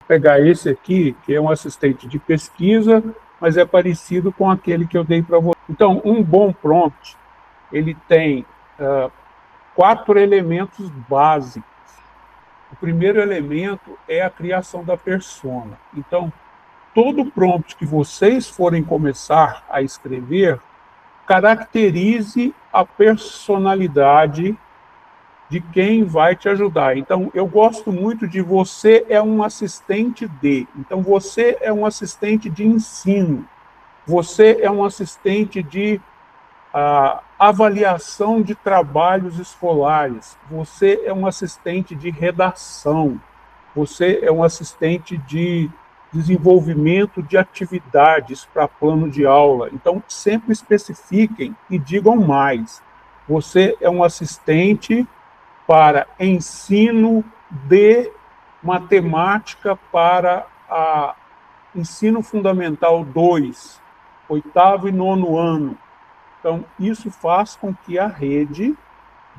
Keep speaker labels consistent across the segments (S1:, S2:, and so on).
S1: pegar esse aqui, que é um assistente de pesquisa, mas é parecido com aquele que eu dei para você. Então, um bom prompt, ele tem 4 elementos básicos. O primeiro elemento é a criação da persona. Então, todo prompt que vocês forem começar a escrever, caracterize a personalidade de quem vai te ajudar. Então, eu gosto muito de você é um assistente de. Então, você é um assistente de ensino. Você é um assistente de avaliação de trabalhos escolares. Você é um assistente de redação. Você é um assistente de desenvolvimento de atividades para plano de aula. Então, sempre especifiquem e digam mais. Você é um assistente para ensino de matemática para a ensino fundamental 2, oitavo e nono ano. Então, isso faz com que a rede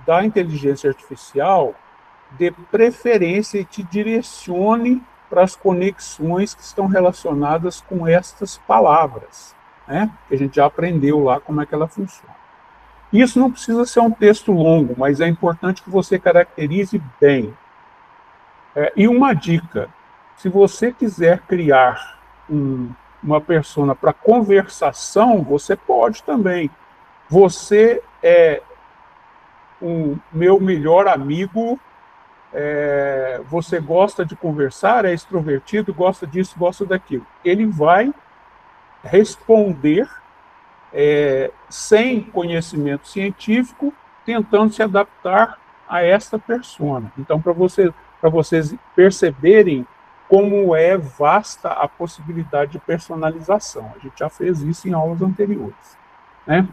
S1: da inteligência artificial dê preferência e te direcione para as conexões que estão relacionadas com estas palavras, né? Que a gente já aprendeu lá como é que ela funciona. Isso não precisa ser um texto longo, mas é importante que você caracterize bem. E uma dica, se você quiser criar uma persona para conversação, você pode também. Você é o meu melhor amigo, você gosta de conversar, é extrovertido, gosta disso, gosta daquilo. Ele vai responder sem conhecimento científico, tentando se adaptar a esta persona. Então, para vocês perceberem como é vasta a possibilidade de personalização. A gente já fez isso em aulas anteriores, né?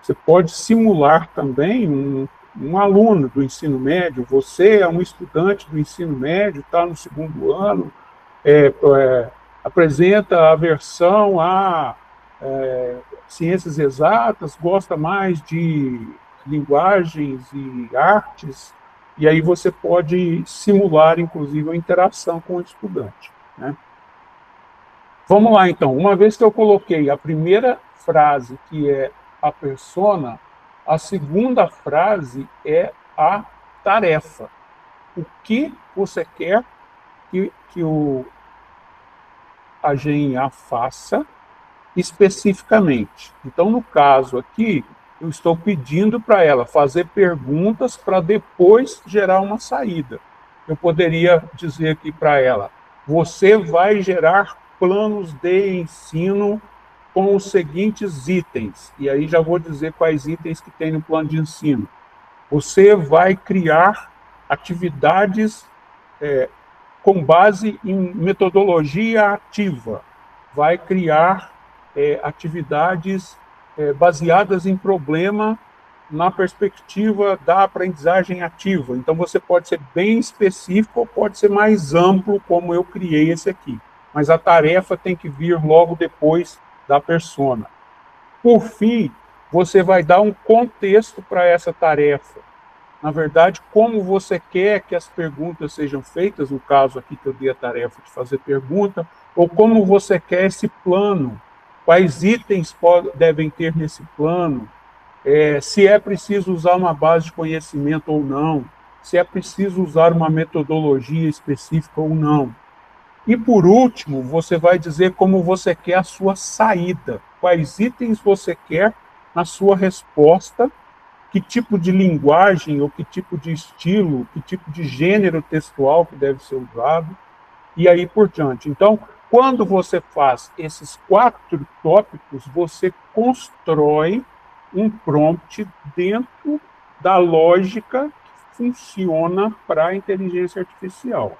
S1: Você pode simular também um aluno do ensino médio. Você é um estudante do ensino médio, está no segundo ano, apresenta aversão a ciências exatas, gosta mais de linguagens e artes, e aí você pode simular, inclusive, a interação com o estudante, né? Vamos lá, então. Uma vez que eu coloquei a primeira frase, que é a persona, a segunda frase é a tarefa. O que você quer que a GNA faça especificamente. Então, no caso aqui, eu estou pedindo para ela fazer perguntas para depois gerar uma saída. Eu poderia dizer aqui para ela, você vai gerar planos de ensino com os seguintes itens. E aí já vou dizer quais itens que tem no plano de ensino. Você vai criar atividades com base em metodologia ativa. Vai criar atividades baseadas em problema na perspectiva da aprendizagem ativa. Então, você pode ser bem específico ou pode ser mais amplo, como eu criei esse aqui. Mas a tarefa tem que vir logo depois da persona. Por fim, você vai dar um contexto para essa tarefa. Na verdade, como você quer que as perguntas sejam feitas, no caso aqui que eu dei a tarefa de fazer pergunta, ou como você quer esse plano, quais itens devem ter nesse plano, se é preciso usar uma base de conhecimento ou não, se é preciso usar uma metodologia específica ou não. E, por último, você vai dizer como você quer a sua saída, quais itens você quer na sua resposta, que tipo de linguagem, ou que tipo de estilo, que tipo de gênero textual que deve ser usado, e aí por diante. Então, quando você faz esses 4 tópicos, você constrói um prompt dentro da lógica que funciona para a inteligência artificial.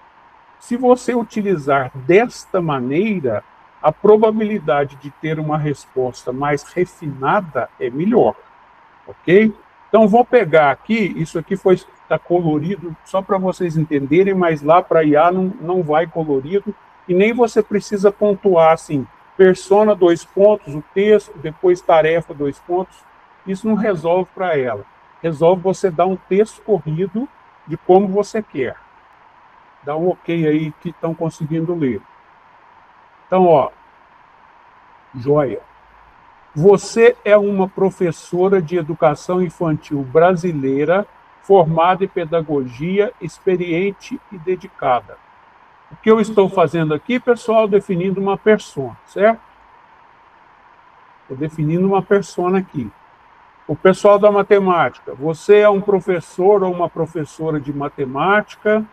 S1: Se você utilizar desta maneira, a probabilidade de ter uma resposta mais refinada é melhor, ok? Então, vou pegar aqui, isso aqui está colorido só para vocês entenderem, mas lá para IA não vai colorido, e nem você precisa pontuar assim, persona, 2 pontos, o texto, depois tarefa, 2 pontos. Isso não resolve para ela. Resolve você dar um texto corrido de como você quer. Dá um ok aí que estão conseguindo ler. Então, ó, joia. Você é uma professora de educação infantil brasileira, formada em pedagogia, experiente e dedicada. O que eu estou fazendo aqui, pessoal, definindo uma persona, certo? Estou definindo uma persona aqui. O pessoal da matemática, você é um professor ou uma professora de matemática.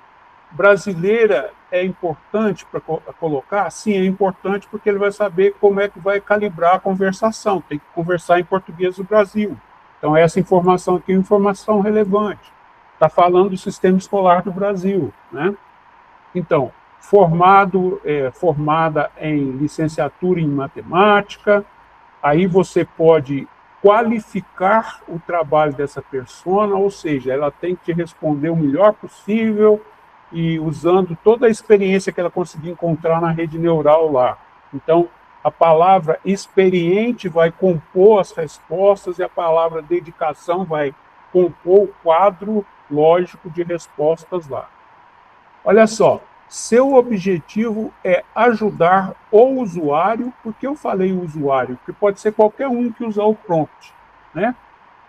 S1: Brasileira é importante para colocar? Sim, é importante porque ele vai saber como é que vai calibrar a conversação. Tem que conversar em português do Brasil. Então, essa informação aqui é informação relevante. Está falando do sistema escolar do Brasil, né? Então, formada em licenciatura em matemática, aí você pode qualificar o trabalho dessa persona, ou seja, ela tem que responder o melhor possível e usando toda a experiência que ela conseguir encontrar na rede neural lá. Então, a palavra experiente vai compor as respostas e a palavra dedicação vai compor o quadro lógico de respostas lá. Olha só, seu objetivo é ajudar o usuário, por que eu falei usuário? Porque pode ser qualquer um que usar o prompt, né?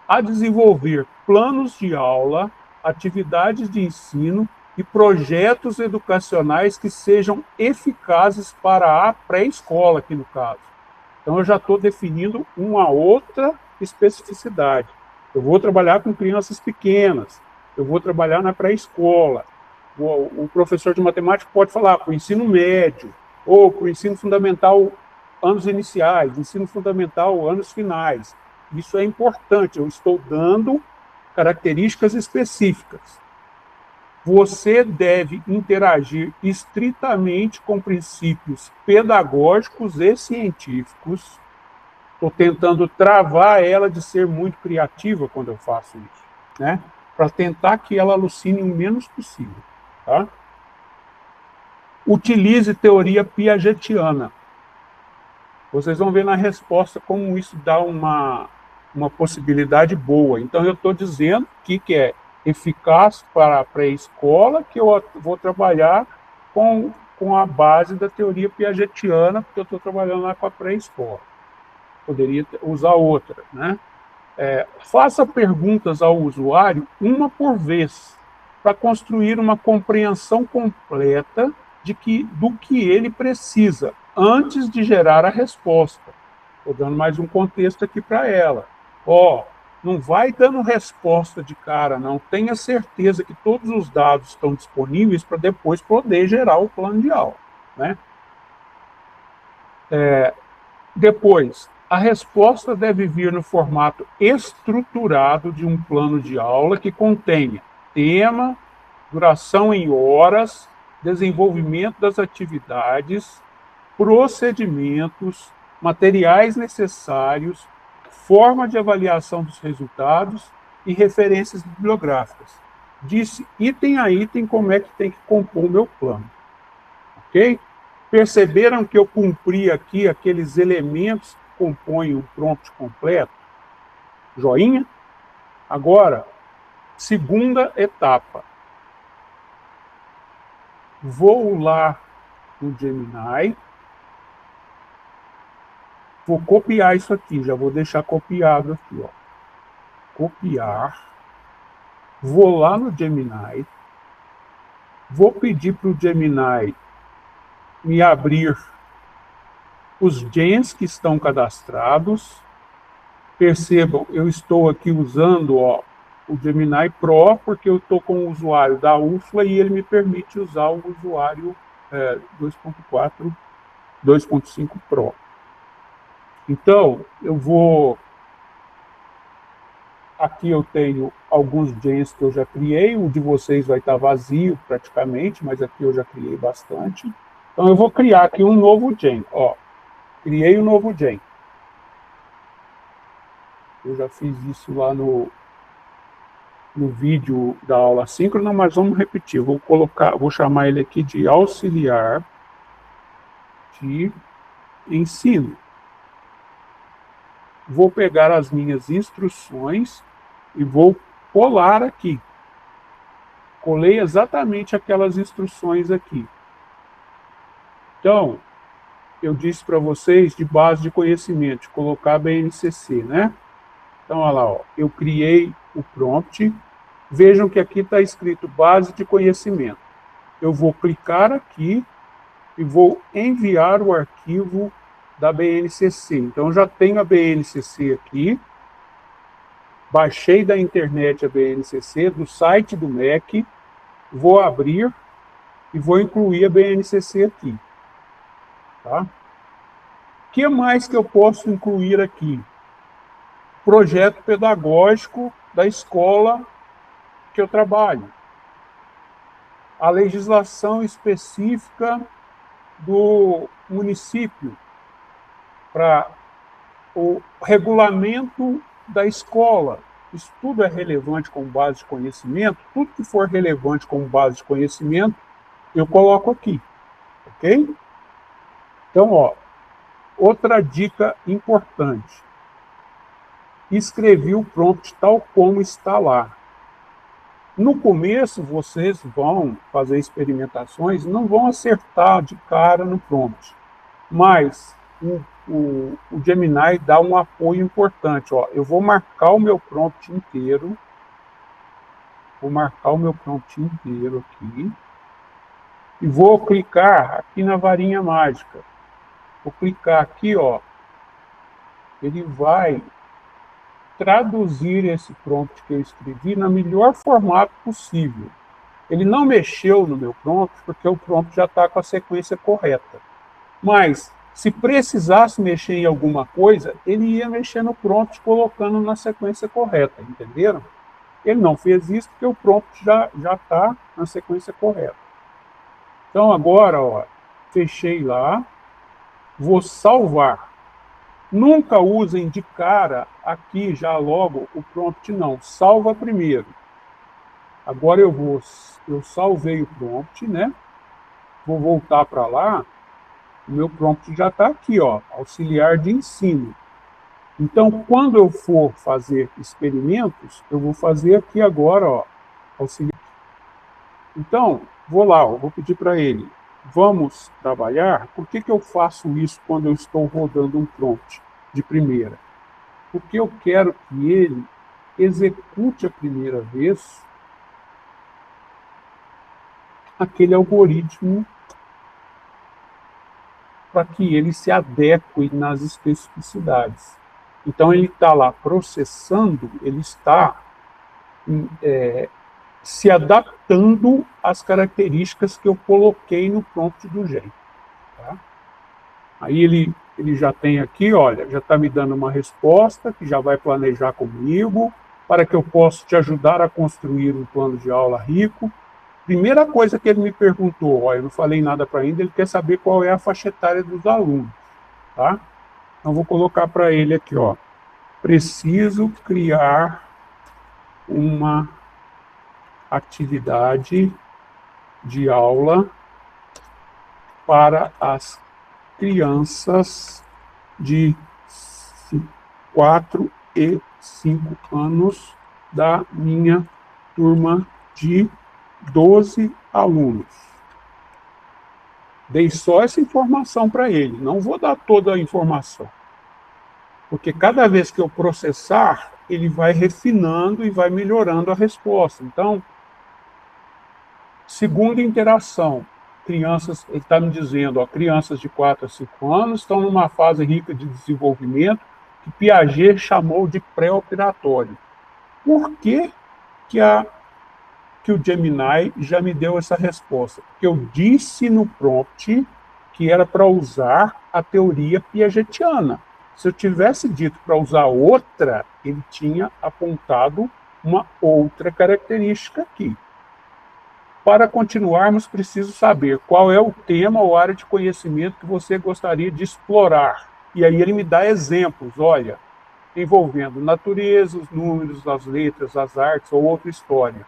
S1: A desenvolver planos de aula, atividades de ensino e projetos educacionais que sejam eficazes para a pré-escola, aqui no caso. Então, eu já estou definindo uma outra especificidade. Eu vou trabalhar com crianças pequenas, eu vou trabalhar na pré-escola. O professor de matemática pode falar para o ensino médio, ou para o ensino fundamental, anos iniciais, ensino fundamental, anos finais. Isso é importante, eu estou dando características específicas. Você deve interagir estritamente com princípios pedagógicos e científicos. Estou tentando travar ela de ser muito criativa quando eu faço isso, né? Para tentar que ela alucine o menos possível. Tá? Utilize teoria piagetiana. Vocês vão ver na resposta como isso dá uma possibilidade boa. Então, eu estou dizendo que é eficaz para a pré-escola, que eu vou trabalhar com a base da teoria piagetiana, porque eu estou trabalhando lá com a pré-escola. Poderia usar outra, né? Faça perguntas ao usuário uma por vez, para construir uma compreensão completa do que ele precisa, antes de gerar a resposta. Estou dando mais um contexto aqui para ela. Não vai dando resposta de cara, não. Tenha certeza que todos os dados estão disponíveis para depois poder gerar o plano de aula, né? Depois, a resposta deve vir no formato estruturado de um plano de aula que contenha tema, duração em horas, desenvolvimento das atividades, procedimentos, materiais necessários, forma de avaliação dos resultados e referências bibliográficas. Disse item a item como é que tem que compor o meu plano. Ok? Perceberam que eu cumpri aqui aqueles elementos que compõem o prompt completo? Joinha? Agora, segunda etapa. Vou lá no Gemini, vou copiar isso aqui, já vou deixar copiado aqui, ó. Copiar, vou lá no Gemini, vou pedir para o Gemini me abrir os gens que estão cadastrados. Percebam, eu estou aqui usando o Gemini Pro, porque eu estou com o usuário da UFLA e ele me permite usar o usuário 2.4, 2.5 Pro. Então, eu vou... Aqui eu tenho alguns gens que eu já criei, o de vocês vai estar vazio praticamente, mas aqui eu já criei bastante. Então, eu vou criar aqui um novo gen. Criei um novo gen. Eu já fiz isso lá no vídeo da aula síncrona, mas vamos repetir. Vou chamar ele aqui de auxiliar de ensino. Vou pegar as minhas instruções e vou colar aqui. Colei exatamente aquelas instruções aqui. Então, eu disse para vocês de base de conhecimento, de colocar a BNCC, né? Então, olha lá, ó, eu criei o prompt. Vejam que aqui está escrito base de conhecimento. Eu vou clicar aqui e vou enviar o arquivo da BNCC. Então, eu já tenho a BNCC aqui. Baixei da internet a BNCC, do site do MEC. Vou abrir e vou incluir a BNCC aqui. Tá? O que mais que eu posso incluir aqui? Projeto pedagógico da escola que eu trabalho. A legislação específica do município para o regulamento da escola. Isso tudo é relevante como base de conhecimento. Tudo que for relevante como base de conhecimento, eu coloco aqui. Ok? Então, ó, outra dica importante. Escrevi o prompt tal como está lá. No começo, vocês vão fazer experimentações, não vão acertar de cara no prompt, mas o Gemini dá um apoio importante. Ó, eu vou marcar o meu prompt inteiro, aqui, e vou clicar aqui na varinha mágica. Vou clicar aqui, ó, ele vai traduzir esse prompt que eu escrevi no melhor formato possível. Ele não mexeu no meu prompt, porque o prompt já está com a sequência correta. Mas, se precisasse mexer em alguma coisa, ele ia mexer no prompt, colocando na sequência correta, entenderam? Ele não fez isso, porque o prompt já está na sequência correta. Então, agora, ó, fechei lá, vou salvar. Nunca usem de cara aqui já logo o prompt, não. Salva primeiro. Agora eu salvei o prompt, né? Vou voltar para lá. O meu prompt já está aqui, ó, auxiliar de ensino. Então, quando eu for fazer experimentos, eu vou fazer aqui agora, ó, auxiliar. Então, vou lá, ó, vou pedir para ele, vamos trabalhar. Por que eu faço isso quando eu estou rodando um prompt de primeira? Porque eu quero que ele execute a primeira vez aquele algoritmo para que ele se adeque nas especificidades. Então, ele está lá processando, ele está se adaptando às características que eu coloquei no prompt do Gen. Tá? Aí ele já tem aqui, olha, já está me dando uma resposta, que já vai planejar comigo, para que eu possa te ajudar a construir um plano de aula rico. Primeira coisa que ele me perguntou, ó, eu não falei nada para ainda, ele quer saber qual é a faixa etária dos alunos. Tá? Então, vou colocar para ele aqui, ó, preciso criar uma atividade de aula para as crianças de 4 e 5 anos da minha turma de 12 alunos. Dei só essa informação para ele, não vou dar toda a informação. Porque cada vez que eu processar, ele vai refinando e vai melhorando a resposta. Então, segunda interação, crianças, ele está me dizendo, ó, crianças de 4 a 5 anos estão numa fase rica de desenvolvimento que Piaget chamou de pré-operatório. Por que o Gemini já me deu essa resposta? Porque eu disse no prompt que era para usar a teoria piagetiana. Se eu tivesse dito para usar outra, ele tinha apontado uma outra característica aqui. Para continuarmos, preciso saber qual é o tema ou área de conhecimento que você gostaria de explorar. E aí ele me dá exemplos, olha, envolvendo natureza, os números, as letras, as artes ou outra história.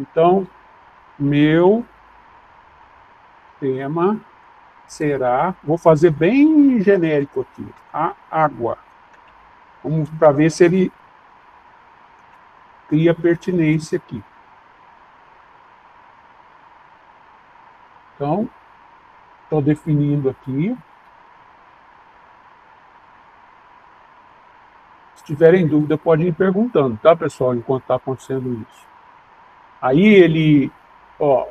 S1: Então, meu tema será, vou fazer bem genérico aqui, a água. Vamos para ver se ele cria pertinência aqui. Então, estou definindo aqui. Se tiverem dúvida, podem ir perguntando, tá, pessoal, enquanto está acontecendo isso. Aí ele, ó,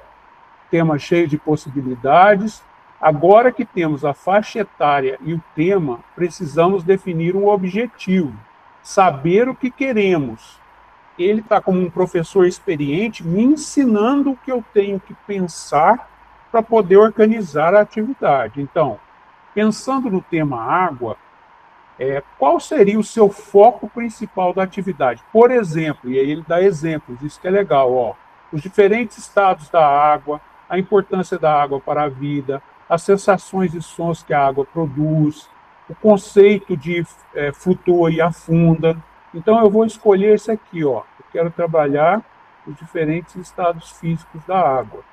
S1: tema cheio de possibilidades. Agora que temos a faixa etária e o tema, precisamos definir um objetivo, saber o que queremos. Ele está como um professor experiente me ensinando o que eu tenho que pensar para poder organizar a atividade. Então, pensando no tema água, qual seria o seu foco principal da atividade? Por exemplo, e aí ele dá exemplos, isso que é legal, ó, os diferentes estados da água, a importância da água para a vida, as sensações e sons que a água produz, o conceito de flutua e afunda. Então eu vou escolher esse aqui, ó. Eu quero trabalhar os diferentes estados físicos da água.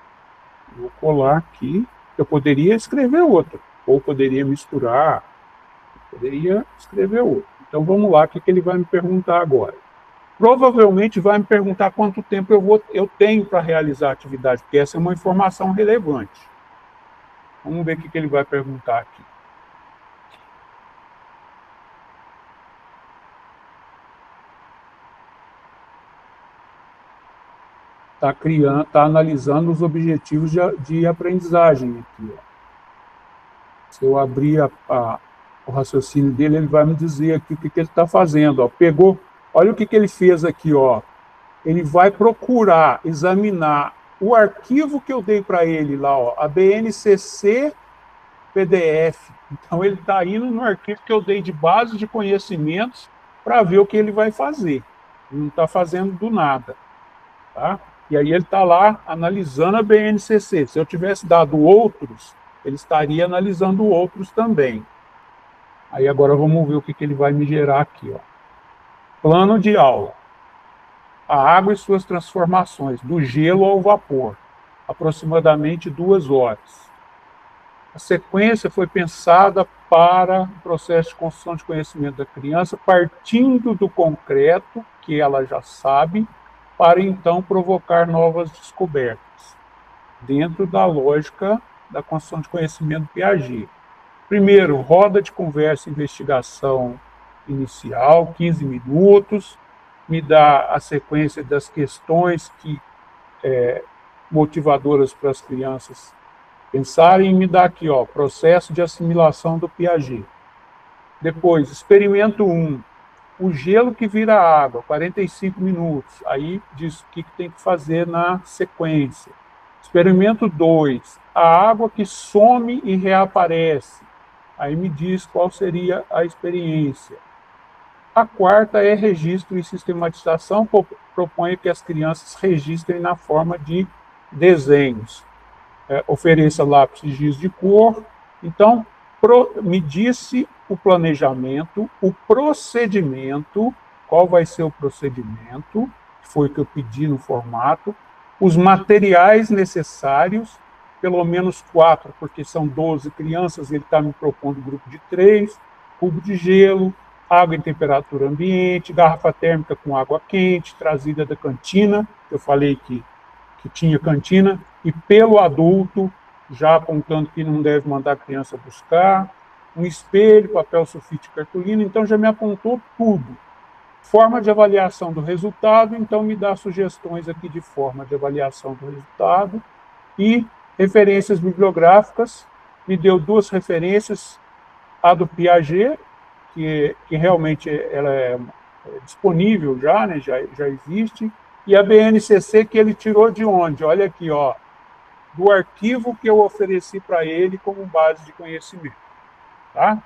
S1: Vou colar aqui. Eu poderia escrever outro, ou poderia misturar, poderia escrever outro. Então vamos lá, o que ele vai me perguntar agora? Provavelmente vai me perguntar quanto tempo eu tenho para realizar a atividade, porque essa é uma informação relevante. Vamos ver o que ele vai perguntar aqui. Está analisando os objetivos de aprendizagem aqui. Ó. Se eu abrir o raciocínio dele, ele vai me dizer aqui o que ele está fazendo. Ó. Pegou, olha o que ele fez aqui. Ó. Ele vai procurar examinar o arquivo que eu dei para ele lá, ó, a BNCC PDF. Então ele está indo no arquivo que eu dei de base de conhecimentos para ver o que ele vai fazer. Ele não está fazendo do nada. Tá? E aí ele está lá analisando a BNCC. Se eu tivesse dado outros, ele estaria analisando outros também. Aí agora vamos ver o que ele vai me gerar aqui. Ó. Plano de aula. A água e suas transformações, do gelo ao vapor, aproximadamente 2 horas. A sequência foi pensada para o processo de construção de conhecimento da criança, partindo do concreto, que ela já sabe, para então provocar novas descobertas, dentro da lógica da construção de conhecimento Piaget. Primeiro, roda de conversa e investigação inicial, 15 minutos, me dá a sequência das questões motivadoras para as crianças pensarem, e me dá aqui, ó, processo de assimilação do Piaget. Depois, experimento 1, o gelo que vira água, 45 minutos. Aí diz o que tem que fazer na sequência. Experimento 2, a água que some e reaparece. Aí me diz qual seria a experiência. A quarta é registro e sistematização, propõe que as crianças registrem na forma de desenhos. Ofereça lápis de giz de cor. Então, me disse o planejamento, o procedimento, qual vai ser o procedimento, que foi o que eu pedi no formato, os materiais necessários, pelo menos 4, porque são 12 crianças, ele está me propondo grupo de 3, cubo de gelo, água em temperatura ambiente, garrafa térmica com água quente, trazida da cantina, eu falei que tinha cantina, e pelo adulto, já apontando que não deve mandar a criança buscar, um espelho, papel sulfite e cartolina, então já me apontou tudo. Forma de avaliação do resultado, então me dá sugestões aqui de forma de avaliação do resultado, e referências bibliográficas, me deu 2 referências, a do Piaget, que realmente ela é disponível já, né, já existe, e a BNCC que ele tirou de onde? Olha aqui, ó, do arquivo que eu ofereci para ele como base de conhecimento. Tá?